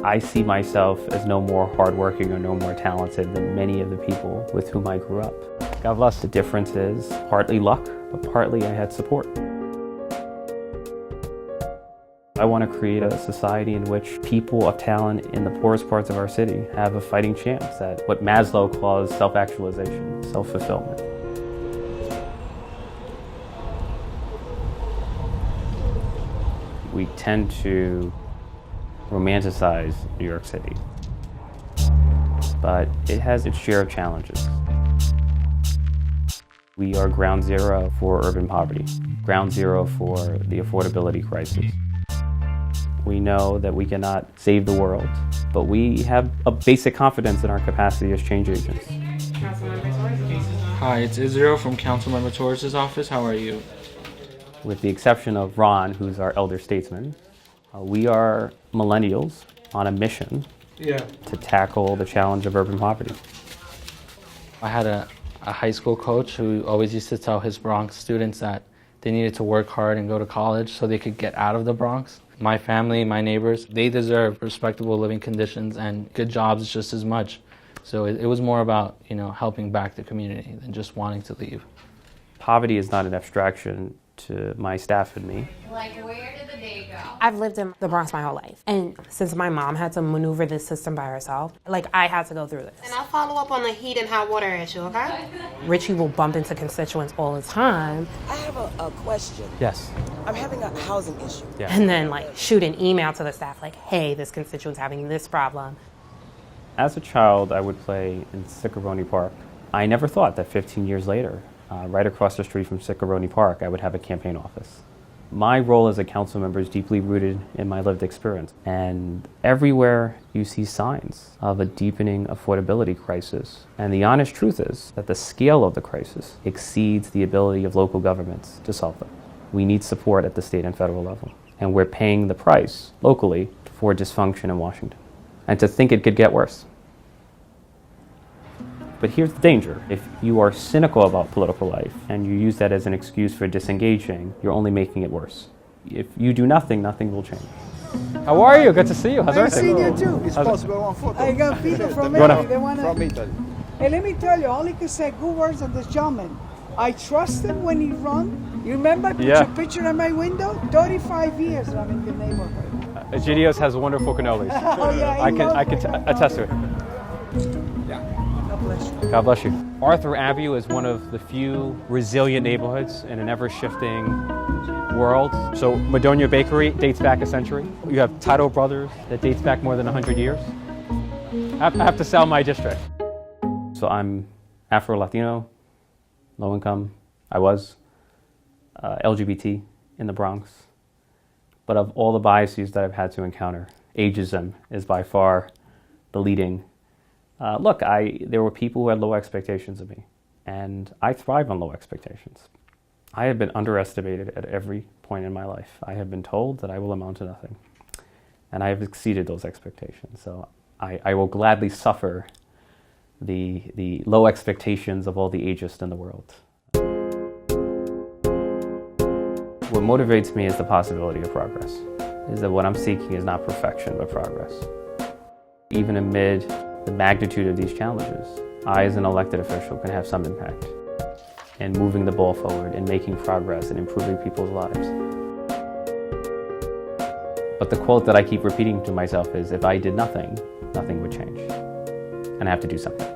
I see myself as no more hardworking or no more talented than many of the people with whom I grew up. God bless. The difference is partly luck, but partly I had support. I want to create a society in which people of talent in the poorest parts of our city have a fighting chance at what Maslow calls self-actualization, self-fulfillment. We tend to romanticize New York City, but it has its share of challenges. We are ground zero for urban poverty, ground zero for the affordability crisis. We know that we cannot save the world, but we have a basic confidence in our capacity as change agents. Hi, it's Israel from Councilmember Torres' office. How are you? With the exception of Rhyne, who's our elder statesman, we are millennials on a mission to tackle the challenge of urban poverty. I had a high school coach who always used to tell his Bronx students that they needed to work hard and go to college so they could get out of the Bronx. My family, my neighbors, they deserve respectable living conditions and good jobs just as much. So it was more about, helping back the community than just wanting to leave. Poverty is not an abstraction to my staff and me. Like, where did the day go? I've lived in the Bronx my whole life. And since my mom had to maneuver this system by herself, I had to go through this. And I'll follow up on the heat and hot water issue, okay? Ritchie will bump into constituents all the time. I have a question. Yes. I'm having a housing issue. Yeah. And then shoot an email to the staff hey, this constituent's having this problem. As a child, I would play in Cicerone Park. I never thought that 15 years later, right across the street from Cicerone Park, I would have a campaign office. My role as a council member is deeply rooted in my lived experience. And everywhere you see signs of a deepening affordability crisis. And the honest truth is that the scale of the crisis exceeds the ability of local governments to solve them. We need support at the state and federal level. And we're paying the price locally for dysfunction in Washington. And to think it could get worse. But here's the danger. If you are cynical about political life and you use that as an excuse for disengaging, you're only making it worse. If you do nothing, nothing will change. How are you? Good to see you. How's everything? I've seen you too. It's possible one photo. I got people from Italy. They wanna... From Italy. Hey, let me tell you, only can say good words on this gentleman. I trust him when he run. You remember I put your picture on my window? 35 years I'm in the neighborhood. Egidius has wonderful cannolis. Oh, yeah, I can attest to it. God bless you. Arthur Avenue is one of the few resilient neighborhoods in an ever-shifting world. So Madonia Bakery dates back a century. You have Tito Brothers that dates back more than 100 years. I have to sell my district. So I'm Afro-Latino, low income. I was LGBT in the Bronx. But of all the biases that I've had to encounter, ageism is by far the leading. Look, there were people who had low expectations of me, and I thrive on low expectations. I have been underestimated at every point in my life. I have been told that I will amount to nothing, and I have exceeded those expectations. So I will gladly suffer the low expectations of all the ageist in the world. What motivates me is the possibility of progress, is that what I'm seeking is not perfection, but progress. Even amid the magnitude of these challenges, I as an elected official can have some impact in moving the ball forward and making progress and improving people's lives. But the quote that I keep repeating to myself is, if I did nothing, nothing would change. And I have to do something.